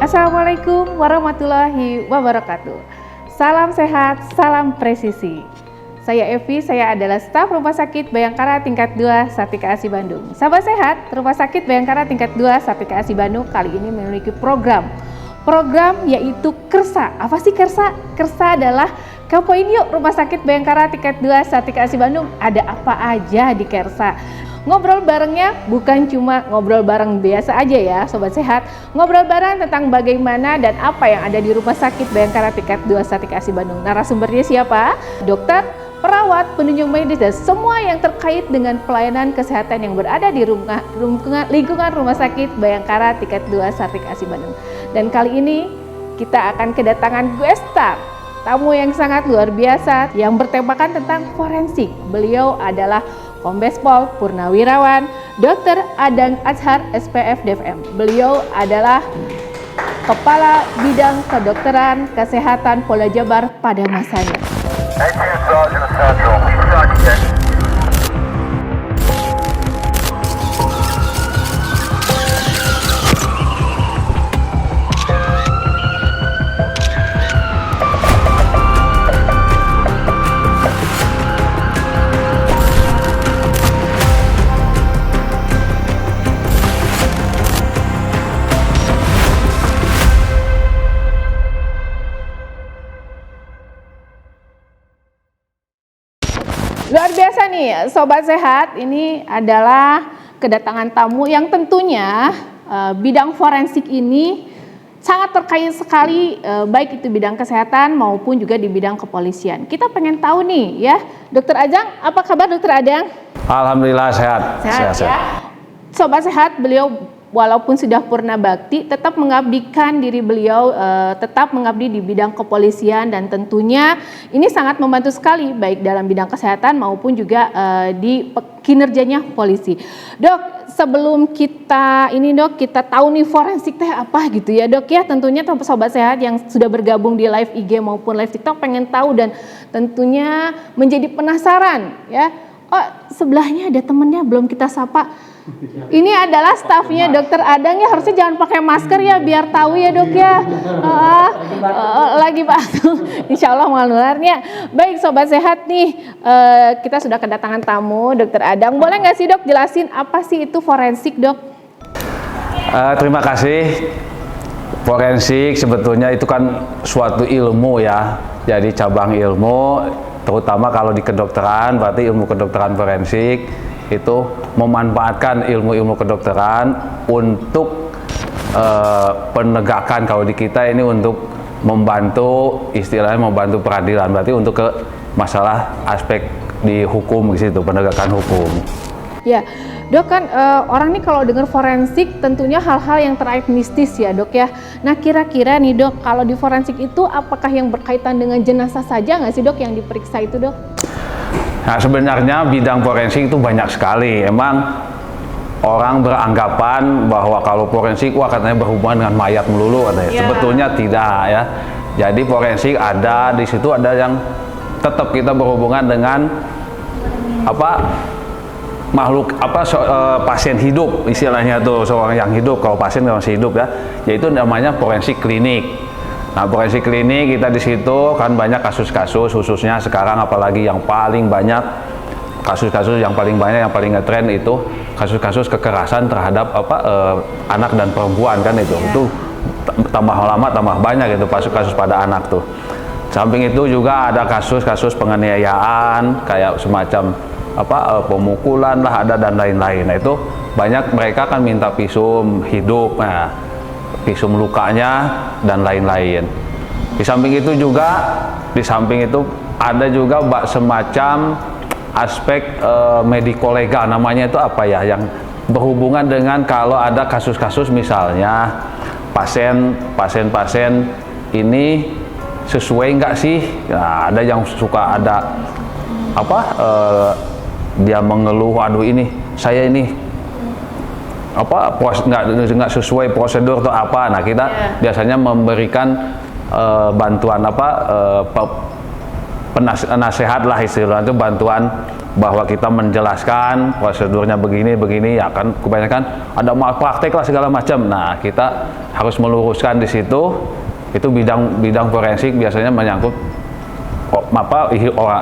Assalamualaikum warahmatullahi wabarakatuh. Salam sehat, salam presisi. Saya Evi, saya adalah staf Rumah Sakit Bayangkara tingkat 2 Sartika Asi Bandung. Sahabat sehat, Rumah Sakit Bayangkara tingkat 2 Sartika Asi Bandung kali ini memiliki program yaitu KERSA. Apa sih KERSA? KERSA adalah Kepoin Yuk Rumah Sakit Bayangkara tingkat 2 Sartika Asi Bandung. Ada apa aja di KERSA? Ngobrol barengnya bukan cuma ngobrol bareng biasa aja ya Sobat Sehat. Ngobrol bareng tentang bagaimana dan apa yang ada di Rumah Sakit Bayangkara tingkat 2 Sartika Asi Bandung. Narasumbernya siapa? Dokter, perawat, penunjang medis, dan semua yang terkait dengan pelayanan kesehatan yang berada di lingkungan Rumah Sakit Bayangkara tingkat 2 Sartika Asi Bandung. Dan kali ini kita akan kedatangan guest star, tamu yang sangat luar biasa yang bertemakan tentang forensik. Beliau adalah Kombes Pol Purnawirawan Dr. Adang Azhar SPF DVM. Beliau adalah Kepala Bidang Kedokteran Kesehatan Polda Jabar pada masanya. Luar biasa nih Sobat Sehat, ini adalah kedatangan tamu yang tentunya bidang forensik ini sangat terkait sekali, baik itu bidang kesehatan maupun juga di bidang kepolisian. Kita pengen tahu nih ya, Dokter Adang, apa kabar Dokter Adang? Alhamdulillah sehat. Sehat ya. Sobat Sehat, beliau walaupun sudah purna bakti, tetap mengabdikan diri beliau, tetap mengabdi di bidang kepolisian, dan tentunya ini sangat membantu sekali baik dalam bidang kesehatan maupun juga di kinerjanya polisi. Dok, sebelum kita tahu nih forensik teh apa gitu ya Dok ya, tentunya Sobat Sehat yang sudah bergabung di live IG maupun live TikTok pengen tahu dan tentunya menjadi penasaran ya. Oh, sebelahnya ada temennya belum kita sapa. Ini adalah stafnya Dokter Adang ya, harusnya jangan pakai masker ya biar tahu ya Dok ya. Lagi batuk, insya Allah mau nularnya. Baik Sobat Sehat nih, kita sudah kedatangan tamu Dokter Adang. Boleh nggak sih Dok jelasin apa sih itu forensik Dok? Terima kasih. Forensik sebetulnya itu kan suatu ilmu ya, jadi cabang ilmu, terutama kalau di kedokteran berarti ilmu kedokteran forensik itu memanfaatkan ilmu-ilmu kedokteran untuk penegakan, kalau di kita ini untuk membantu, istilahnya membantu peradilan, berarti untuk ke masalah aspek di hukum di situ, penegakan hukum. Ya, Dok kan orang nih kalau dengar forensik tentunya hal-hal yang terkait mistis ya Dok ya. Nah kira-kira nih Dok, kalau di forensik itu apakah yang berkaitan dengan jenazah saja nggak sih Dok yang diperiksa itu Dok? Nah sebenarnya bidang forensik itu banyak sekali. Emang orang beranggapan bahwa kalau forensik wah katanya berhubungan dengan mayat melulu katanya. Yeah. Sebetulnya tidak ya. Jadi forensik ada di situ, ada yang tetap kita berhubungan dengan makhluk pasien hidup, istilahnya tuh seorang yang hidup, kalau pasien masih hidup ya. Yaitu namanya forensik klinik. Nah, forensik klinik kita di situ kan banyak kasus-kasus, khususnya sekarang apalagi yang paling banyak kasus-kasus yang paling ngetren itu kasus-kasus kekerasan terhadap anak dan perempuan kan itu. Yeah. Itu tambah lama tambah banyak itu kasus-kasus pada anak tuh. Samping itu juga ada kasus-kasus penganiayaan kayak semacam pemukulan lah ada dan lain-lain. Nah, itu banyak mereka kan minta visum hidup. Nah, visum lukanya dan lain-lain. Di samping itu ada juga semacam aspek mediko-legal, namanya itu apa ya, yang berhubungan dengan kalau ada kasus-kasus misalnya pasien ini sesuai nggak sih? Nah, ada yang suka ada dia mengeluh, aduh ini saya ini nggak sesuai prosedur atau apa. Nah kita biasanya memberikan bantuan nasihat lah istilahnya itu, bantuan bahwa kita menjelaskan prosedurnya begini ya kan kebanyakan ada malpraktek lah segala macam. Nah, kita harus meluruskan di situ. Itu bidang forensik biasanya menyangkut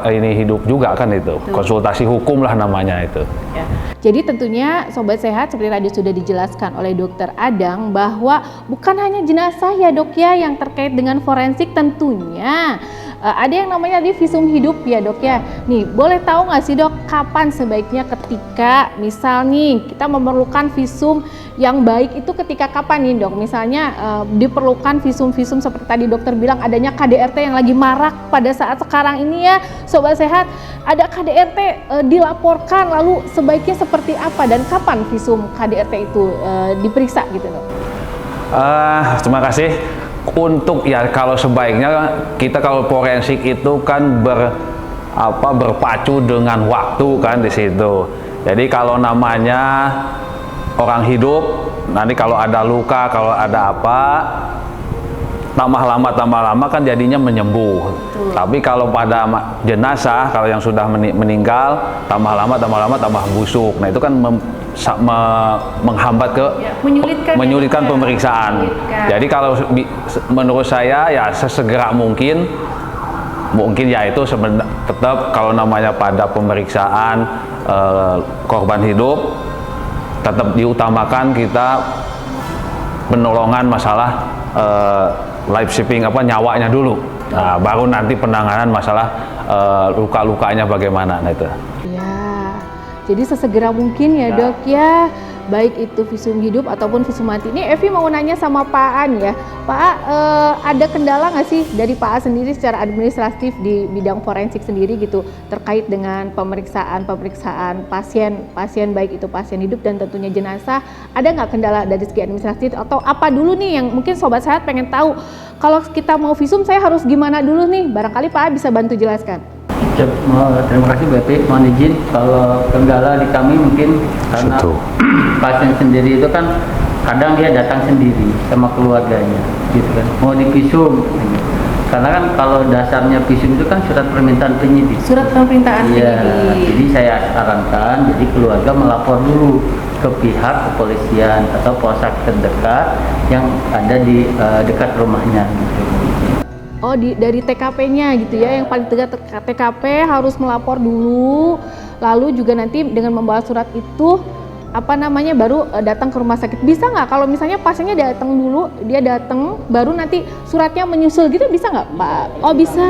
ini hidup juga kan itu. Konsultasi hukum lah namanya itu. Ya. Jadi tentunya Sobat Sehat seperti tadi sudah dijelaskan oleh Dokter Adang bahwa bukan hanya jenazah ya Dok ya yang terkait dengan forensik, tentunya ada yang namanya di visum hidup ya Dok ya. Nih boleh tahu nggak sih Dok kapan sebaiknya ketika misal nih kita memerlukan visum yang baik itu ketika kapan nih Dok? Misalnya diperlukan visum-visum seperti tadi dokter bilang adanya KDRT yang lagi marak pada saat sekarang ini ya Sobat Sehat, ada KDRT dilaporkan, lalu sebaiknya seperti apa dan kapan visum KDRT itu diperiksa gitu Dok? Terima kasih. Untuk ya kalau sebaiknya kita kalau forensik itu kan berpacu dengan waktu kan di situ. Jadi kalau namanya orang hidup, nanti kalau ada luka, kalau ada apa, tambah lama kan jadinya menyembuh. Tapi kalau pada jenazah, kalau yang sudah meninggal, tambah lama tambah busuk. Nah itu kan menghambat menyulitkan pemeriksaan. Jadi kalau menurut saya ya sesegera mungkin ya itu tetap kalau namanya pada pemeriksaan korban hidup tetap diutamakan kita penolongan masalah life saving nyawanya dulu. Nah, baru nanti penanganan masalah luka-lukanya bagaimana. Nah itu. Jadi sesegera mungkin ya Dok ya, baik itu visum hidup ataupun visum mati. Ini Evi mau nanya sama Pak Aan ya, Pak A, ada kendala nggak sih dari Pak A sendiri secara administratif di bidang forensik sendiri gitu terkait dengan pemeriksaan pasien baik itu pasien hidup dan tentunya jenazah, ada nggak kendala dari segi administratif atau apa dulu nih yang mungkin Sobat Sehat pengen tahu, kalau kita mau visum saya harus gimana dulu nih, barangkali Pak A bisa bantu jelaskan. Terima kasih BP, mohon izin kalau kendala di kami mungkin karena pasien sendiri itu kan kadang dia datang sendiri sama keluarganya gitu kan, mau divisum karena kan kalau dasarnya visum itu kan surat permintaan penyidik. Jadi saya sarankan jadi keluarga melapor dulu ke pihak kepolisian atau polsek terdekat yang ada di dekat rumahnya gitu. Oh, dari TKP-nya gitu ya, yang paling dekat TKP harus melapor dulu, lalu juga nanti dengan membawa surat itu baru datang ke rumah sakit. Bisa nggak kalau misalnya pasiennya datang dulu, dia datang baru nanti suratnya menyusul gitu, bisa nggak Pak? Oh bisa,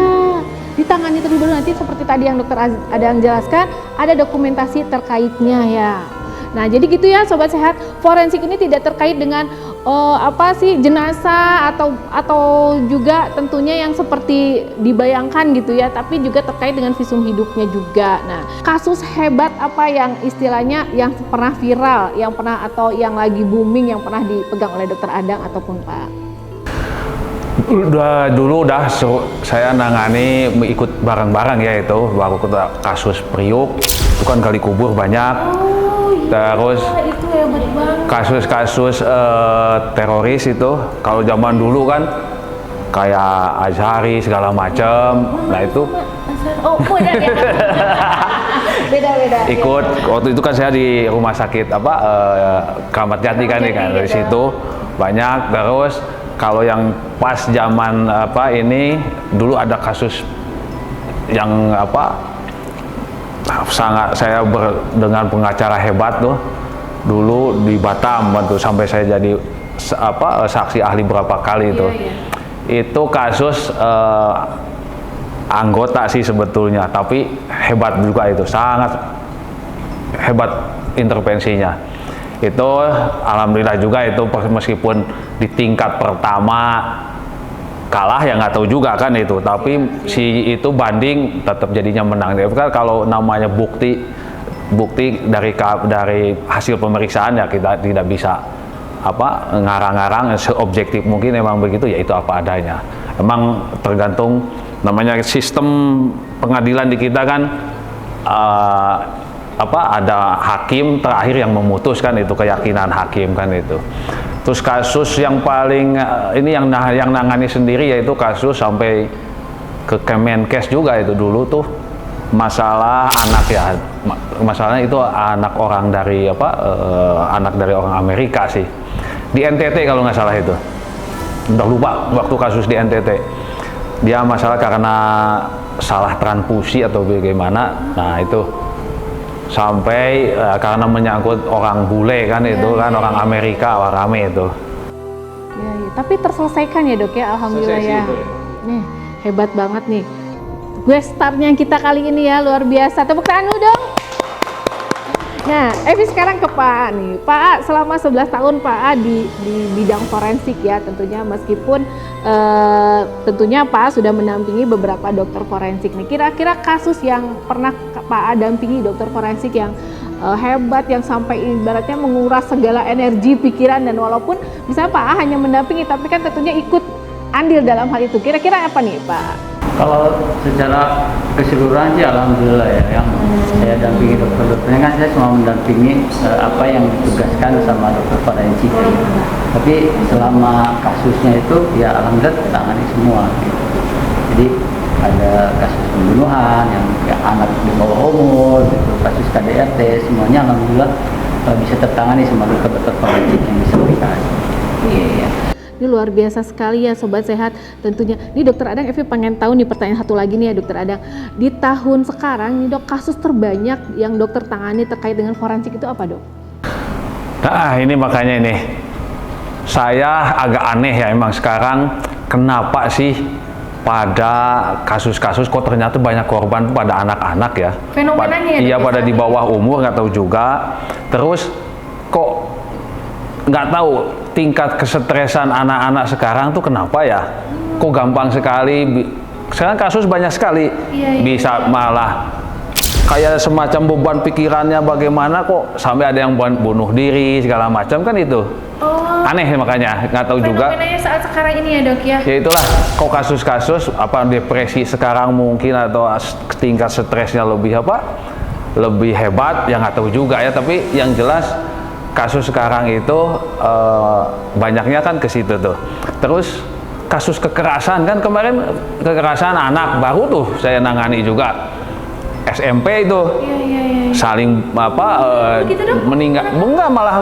ditangani terlebih dahulu nanti seperti tadi yang Dokter Adang jelaskan, ada dokumentasi terkaitnya ya. Nah jadi gitu ya Sobat Sehat, forensik ini tidak terkait dengan jenazah atau juga tentunya yang seperti dibayangkan gitu ya, tapi juga terkait dengan visum hidupnya juga. Nah kasus hebat apa yang istilahnya yang pernah viral, yang pernah atau yang lagi booming yang pernah dipegang oleh Dokter Adang ataupun Pak? Dulu saya nangani ikut bareng-bareng ya itu baru kasus Priuk itu kan gali kubur banyak. Terus kasus-kasus teroris itu kalau zaman dulu kan kayak Azhari segala macam. Nah itu beda. Ikut waktu itu kan saya di rumah sakit Kramat Jati kan dari situ banyak. Terus kalau yang pas zaman ini dulu ada kasus yang sangat saya dengan pengacara hebat tuh dulu di Batam tuh sampai saya jadi saksi ahli berapa kali itu. Itu kasus anggota sih sebetulnya, tapi hebat juga itu, sangat hebat intervensinya. Itu alhamdulillah juga itu meskipun di tingkat pertama kalah ya nggak tahu juga kan itu, tapi si itu banding tetap jadinya menang. Kan kalau namanya bukti dari hasil pemeriksaan ya kita tidak bisa ngarang-ngarang, seobjektif mungkin emang begitu ya, itu apa adanya. Emang tergantung namanya sistem pengadilan di kita kan ada hakim terakhir yang memutuskan, itu keyakinan hakim kan itu. Terus kasus yang paling ini yang nangani sendiri yaitu kasus sampai ke Kemenkes juga itu dulu tuh masalah anak ya. Masalahnya itu anak orang dari anak dari orang Amerika sih. Di NTT kalau nggak salah itu. Udah lupa waktu kasus di NTT. Dia masalah karena salah transfusi atau bagaimana. Nah itu sampai karena menyangkut orang bule kan itu kan orang Amerika, orang rame itu. Ya, ya. Tapi terselesaikan ya dok ya, alhamdulillah ya. Nih hebat banget nih. Gue startnya kita kali ini ya luar biasa. Tepuk tangan dulu dong. Nah, Evi sekarang ke Pak A nih. Pak A selama 11 tahun Pak A di bidang forensik ya, tentunya meskipun tentunya Pak A sudah mendampingi beberapa dokter forensik nih. Kira-kira kasus yang pernah Pak A dampingi dokter forensik yang hebat, yang sampai ibaratnya menguras segala energi, pikiran, dan walaupun misalnya Pak A hanya mendampingi tapi kan tentunya ikut andil dalam hal itu. Kira-kira apa nih Pak? Kalau secara keseluruhan sih alhamdulillah ya, yang saya dampingi dokter-dokternya kan saya cuma mendampingi apa yang ditugaskan sama dokter forensik. Tapi selama kasusnya itu ya alhamdulillah tertangani semua. Gitu. Jadi ada kasus pembunuhan yang anak di bawah umur, gitu, kasus KDRT, semuanya alhamdulillah bisa tertangani sama dokter-dokter forensik yang disampaikan. Iya. Ini luar biasa sekali ya Sobat Sehat tentunya. Ini Dokter Adang, Evi pengen tahu nih pertanyaan satu lagi nih ya Dokter Adang. Di tahun sekarang nih dok, kasus terbanyak yang dokter tangani terkait dengan forensik itu apa dok? Nah ini makanya ini, saya agak aneh ya emang sekarang kenapa sih pada kasus-kasus kok ternyata banyak korban pada anak-anak ya. Fenomenanya ya? Iya pada di bawah umur nggak tahu juga. Terus kok nggak tahu tingkat kesetresan anak-anak sekarang tuh kenapa ya? Kok gampang sekali, sekarang kasus banyak sekali, bisa malah kayak semacam beban pikirannya bagaimana kok sampai ada yang bunuh diri segala macam kan itu. Aneh makanya nggak tahu juga. Fenomenanya saat sekarang ini ya dok ya? Ya itulah kok kasus-kasus apa depresi sekarang mungkin atau tingkat stresnya lebih hebat ya nggak tahu juga ya, tapi yang jelas kasus sekarang itu banyaknya kan ke situ tuh. Terus kasus kekerasan kan kemarin kekerasan anak baru tuh saya nangani juga SMP itu. Iya. Saling meninggal, enggak malah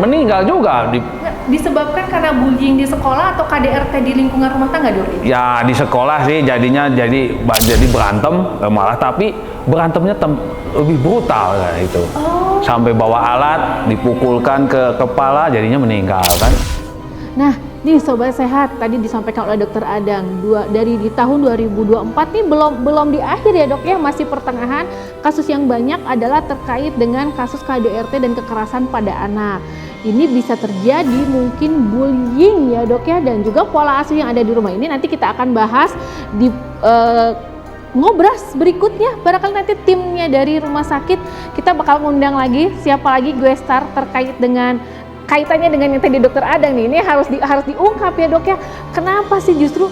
meninggal juga disebabkan karena bullying di sekolah atau KDRT di lingkungan rumah tangga dok? Ya di sekolah sih jadinya jadi berantem malah, tapi berantemnya lebih brutal kayak itu. Sampai bawa alat dipukulkan ke kepala jadinya meninggal kan. Nah nih Sobat Sehat, tadi disampaikan oleh Dokter Adang dari di tahun 2024 nih belum di akhir ya dok ya, masih pertengahan. Kasus yang banyak adalah terkait dengan kasus KDRT dan kekerasan pada anak. Ini bisa terjadi mungkin bullying ya dok ya, dan juga pola asuh yang ada di rumah ini nanti kita akan bahas di ngobras berikutnya. Barangkali nanti timnya dari rumah sakit kita bakal ngundang lagi siapa lagi gue star terkait dengan kaitannya dengan yang tadi Dokter Adang nih. Ini harus diungkap ya dok ya, kenapa sih justru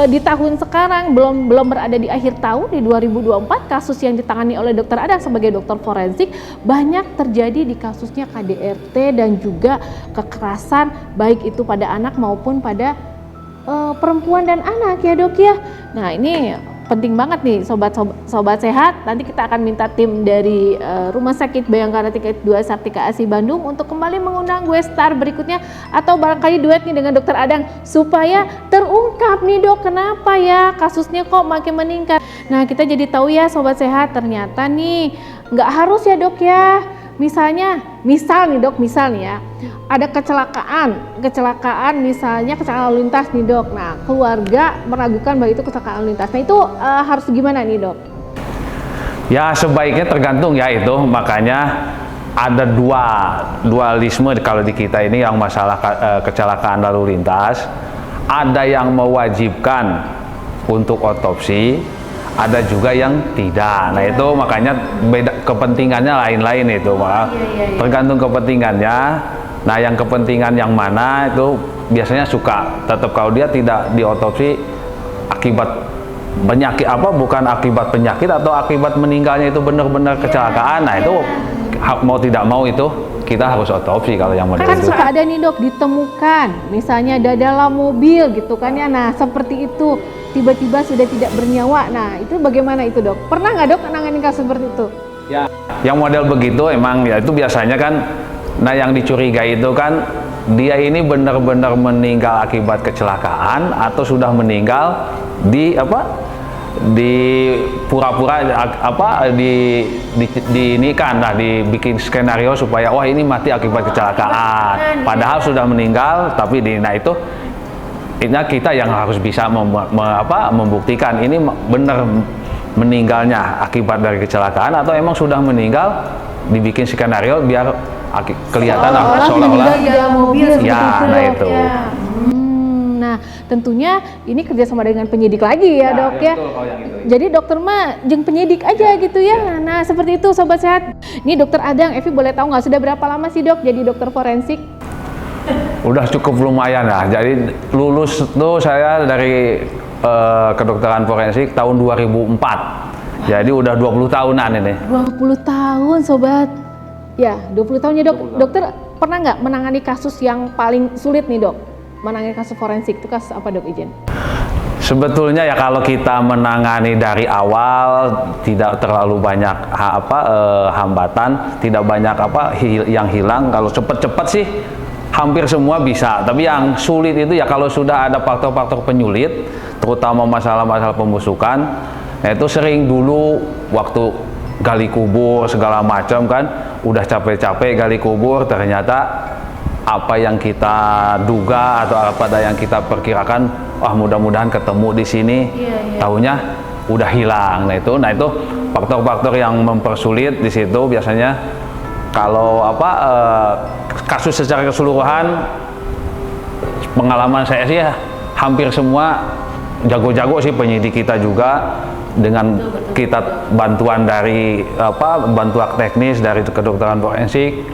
di tahun sekarang belum berada di akhir tahun di 2024 kasus yang ditangani oleh Dokter Adang sebagai dokter forensik banyak terjadi di kasusnya KDRT dan juga kekerasan baik itu pada anak maupun pada perempuan dan anak ya dok ya. Nah ini penting banget nih sobat sehat. Nanti kita akan minta tim dari Rumah Sakit Bayangkara Tingkat 2 Sartika Asi Bandung untuk kembali mengundang gue star berikutnya atau barangkali duet nih dengan Dokter Adang supaya terungkap nih dok kenapa ya kasusnya kok makin meningkat. Nah kita jadi tahu ya sobat sehat, ternyata nih nggak harus ya dok ya. Misal nih dok, misalnya ada kecelakaan misalnya kecelakaan lalu lintas nih dok. Nah keluarga meragukan bahwa itu kecelakaan lalu lintas. Nah itu harus gimana nih dok? Ya sebaiknya tergantung ya itu, makanya ada dualisme kalau di kita ini yang masalah kecelakaan lalu lintas. Ada yang mewajibkan untuk otopsi, ada juga yang tidak. Nah itu makanya beda kepentingannya lain-lain itu malah tergantung kepentingannya. Nah yang kepentingan yang mana itu biasanya suka tetap kalau dia tidak diotopsi akibat penyakit bukan akibat penyakit atau akibat meninggalnya itu benar-benar kecelakaan. Nah itu mau tidak mau itu kita harus otopsi kalau yang model Kan itu. suka ada nih dok, ditemukan misalnya ada dalam mobil gitu kan ya, nah seperti itu tiba-tiba sudah tidak bernyawa, nah itu bagaimana itu dok? Pernah nggak dok nanganin kasus seperti itu? Ya, yang model begitu emang ya itu biasanya kan, nah yang dicurigai itu kan dia ini benar-benar meninggal akibat kecelakaan atau sudah meninggal di pura-pura ini kan dibikin skenario supaya wah ini mati akibat kecelakaan, padahal sudah meninggal tapi nah itu kita yang harus bisa membuktikan ini benar meninggalnya akibat dari kecelakaan atau emang sudah meninggal, dibikin skenario biar kelihatan seolah-olah ya, nah itu. Nah tentunya ini kerjasama dengan penyidik lagi ya dok ya. Jadi dokter mah jeng penyidik aja gitu ya. Nah seperti itu sobat sehat. Ini dokter Adang, Evi boleh tahu nggak sudah berapa lama sih dok jadi dokter forensik? Udah cukup lumayan lah. Jadi lulus tuh saya dari kedokteran forensik tahun 2004. Jadi udah 20 tahunan ini. 20 tahun sobat. Ya 20 tahun ya dok. Dokter pernah nggak menangani kasus yang paling sulit nih dok? Menangani kasus forensik itu kasus apa dok, izin? Sebetulnya ya kalau kita menangani dari awal tidak terlalu banyak hambatan, tidak banyak yang hilang. Kalau cepet-cepet sih hampir semua bisa. Tapi yang sulit itu ya kalau sudah ada faktor-faktor penyulit, terutama masalah-masalah pembusukan. Nah itu sering dulu waktu gali kubur segala macam kan, udah capek-capek gali kubur, ternyata apa yang kita duga atau apa yang kita perkirakan, wah mudah-mudahan ketemu di sini, taunya udah hilang. Nah itu faktor-faktor yang mempersulit di situ biasanya. Kalau kasus secara keseluruhan, pengalaman saya sih hampir semua jago-jago sih penyidik kita juga, dengan kita bantuan dari bantuan teknis dari kedokteran forensik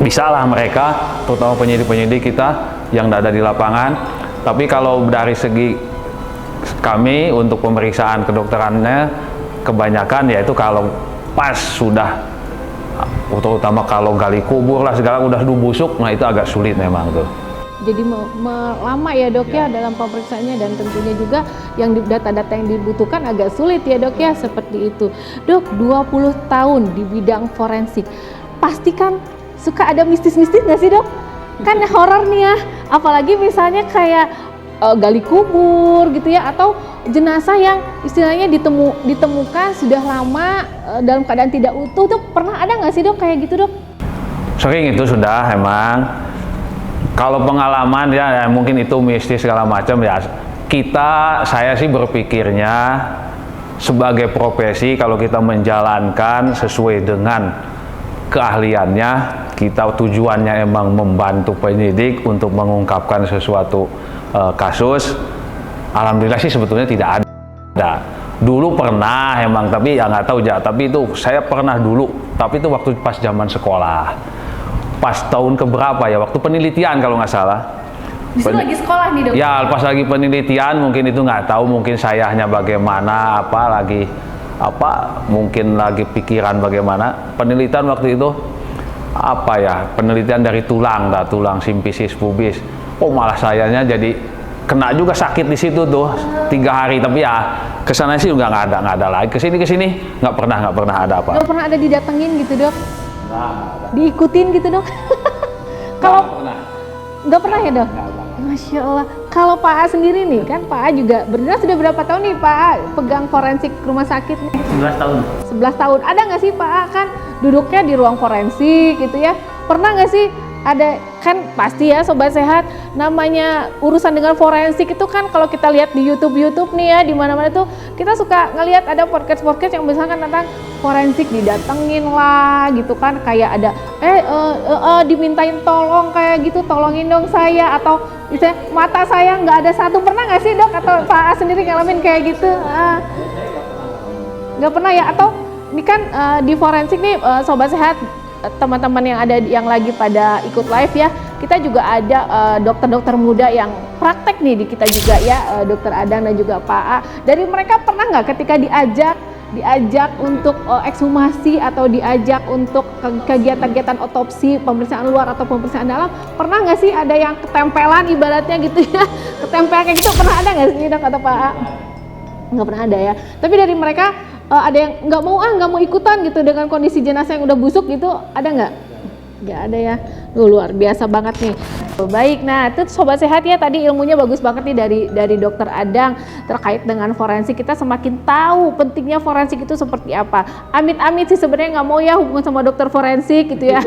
bisa lah mereka, terutama penyidik-penyidik kita yang ada di lapangan. Tapi kalau dari segi kami untuk pemeriksaan kedokterannya kebanyakan yaitu kalau pas sudah, terutama kalau gali kubur lah segala udah busuk, nah itu agak sulit memang tuh. Jadi lama ya dok ya dalam pemeriksaannya, dan tentunya juga yang data-data yang dibutuhkan agak sulit ya dok ya, seperti itu. Dok 20 tahun di bidang forensik, pastikan suka ada mistis-mistis nggak sih dok? Kan horor nih ya, apalagi misalnya kayak gali kubur gitu ya, atau jenazah yang istilahnya ditemukan sudah lama dalam keadaan tidak utuh, tuh pernah ada nggak sih dok kayak gitu dok? Sering itu sudah emang. Kalau pengalaman ya mungkin itu mistis segala macam ya, saya sih berpikirnya sebagai profesi kalau kita menjalankan sesuai dengan keahliannya, kita tujuannya emang membantu penyidik untuk mengungkapkan sesuatu kasus, alhamdulillah sih sebetulnya tidak ada. Dulu pernah emang, tapi ya nggak tahu ya, tapi itu saya pernah dulu, tapi itu waktu pas zaman sekolah, pas tahun keberapa ya, waktu penelitian kalau nggak salah. Justru lagi sekolah nih dok? Ya pas lagi penelitian, mungkin itu nggak tahu, mungkin sayahnya bagaimana, mungkin lagi pikiran bagaimana. Penelitian waktu itu penelitian dari tulang simpisis pubis. Oh malah sayanya jadi kena juga sakit di situ tuh 3 hari. Tapi ya kesana sih nggak ada lagi. Kesini nggak pernah ada apa. Nggak pernah ada didatengin gitu dok? Diikutin gitu dok? Kalau nggak pernah ya dok? Masya Allah. Kalau Pak A sendiri nih, kan Pak A juga sudah berapa tahun nih Pak A pegang forensik rumah sakit nih? 11 tahun. 11 tahun. Ada nggak sih Pak A kan duduknya di ruang forensik gitu ya? Pernah nggak sih ada, kan pasti ya sobat sehat, namanya urusan dengan forensik itu kan kalau kita lihat di YouTube nih ya, di mana-mana tuh kita suka ngelihat ada podcast yang misalkan tentang forensik didatengin lah gitu kan, kayak ada dimintain tolong kayak gitu, tolongin dong saya, atau misalnya mata saya nggak ada satu. Pernah nggak sih dok, atau Pak A sendiri ngalamin kayak gitu? Nggak pernah ya? Atau ini kan di forensik nih sobat sehat, teman-teman yang ada yang lagi pada ikut live ya, kita juga ada dokter-dokter muda yang praktek nih di kita juga ya, dokter Adang dan juga Pak A. Dari mereka pernah nggak ketika diajak diajak untuk ekshumasi atau diajak untuk kegiatan-kegiatan otopsi, pemeriksaan luar atau pemeriksaan dalam, pernah nggak sih ada yang ketempelan ibaratnya gitu ya, ketempel kayak gitu, pernah ada nggak sih Dok atau Pak A? Nggak pernah ada ya. Tapi dari mereka ada yang nggak mau ikutan gitu dengan kondisi jenazah yang udah busuk gitu, ada nggak? Nggak ada ya. Luar biasa banget nih. Baik, nah itu Sobat Sehat ya, tadi ilmunya bagus banget nih dari Dokter Adang terkait dengan forensik. Kita semakin tahu pentingnya forensik itu seperti apa. Amit-amit sih sebenarnya nggak mau ya hubungan sama dokter forensik gitu ya.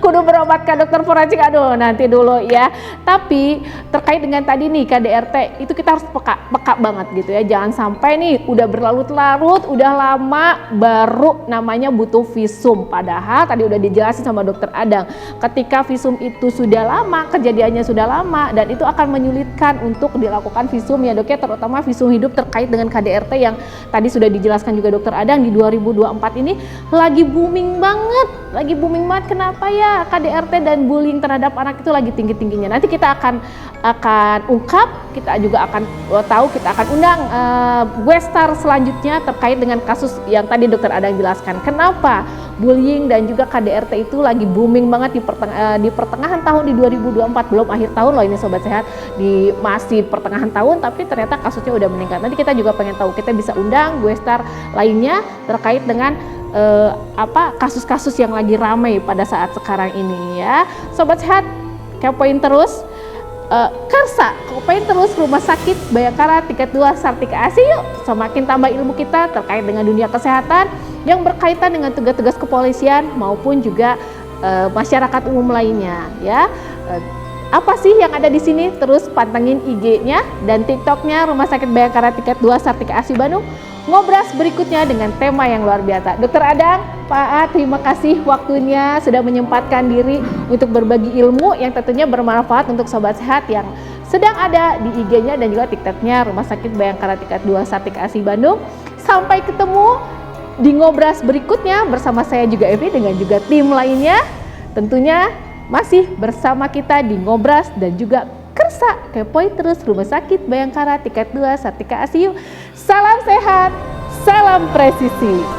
Kudu berobat ke dokter forensik, aduh nanti dulu ya. Tapi terkait dengan tadi nih KDRT, itu kita harus peka banget gitu ya. Jangan sampai nih udah berlarut-larut, udah lama baru namanya butuh visum. Padahal tadi udah dijelasin sama Dokter Adang, ketika visum itu sudah lama, kejadiannya sudah lama, dan itu akan menyulitkan untuk dilakukan visum ya Dok ya, terutama visum hidup terkait dengan KDRT yang tadi sudah dijelaskan juga Dokter Adang di 2024 ini lagi booming banget. Kenapa ya KDRT dan bullying terhadap anak itu lagi tinggi-tingginya? Nanti kita akan ungkap, kita juga akan tahu, kita akan undang Westar selanjutnya terkait dengan kasus yang tadi Dokter Adang jelaskan. Kenapa bullying dan juga KDRT itu lagi booming banget di pertengahan tahun di 2024, belum akhir tahun loh ini Sobat Sehat, di masih pertengahan tahun tapi ternyata kasusnya udah meningkat. Nanti kita juga pengen tahu, kita bisa undang Westar lainnya terkait dengan kasus-kasus yang lagi ramai pada saat sekarang ini ya. Sobat Sehat, kepoin terus Karsa, kepoin terus Rumah Sakit Bayangkara tingkat 2 Sartika Asi yuk. Semakin tambah ilmu kita terkait dengan dunia kesehatan yang berkaitan dengan tugas-tugas kepolisian maupun juga masyarakat umum lainnya ya. Apa sih yang ada di sini? Terus pantengin IG-nya dan TikTok-nya Rumah Sakit Bayangkara tingkat 2 Sartika Asi Bandung. Ngobras berikutnya dengan tema yang luar biasa. Dokter Adang, Pak A, terima kasih waktunya sudah menyempatkan diri untuk berbagi ilmu yang tentunya bermanfaat untuk Sobat Sehat yang sedang ada di IG-nya dan juga TikTok-nya Rumah Sakit Bayangkara tingkat 2 Sartika Asi Bandung. Sampai ketemu di Ngobras berikutnya bersama saya juga Evi dengan juga tim lainnya. Tentunya masih bersama kita di Ngobras dan juga Kersa, kepoin terus Rumah Sakit Bayangkara tingkat 2 Sartika Asi. Salam sehat, salam presisi.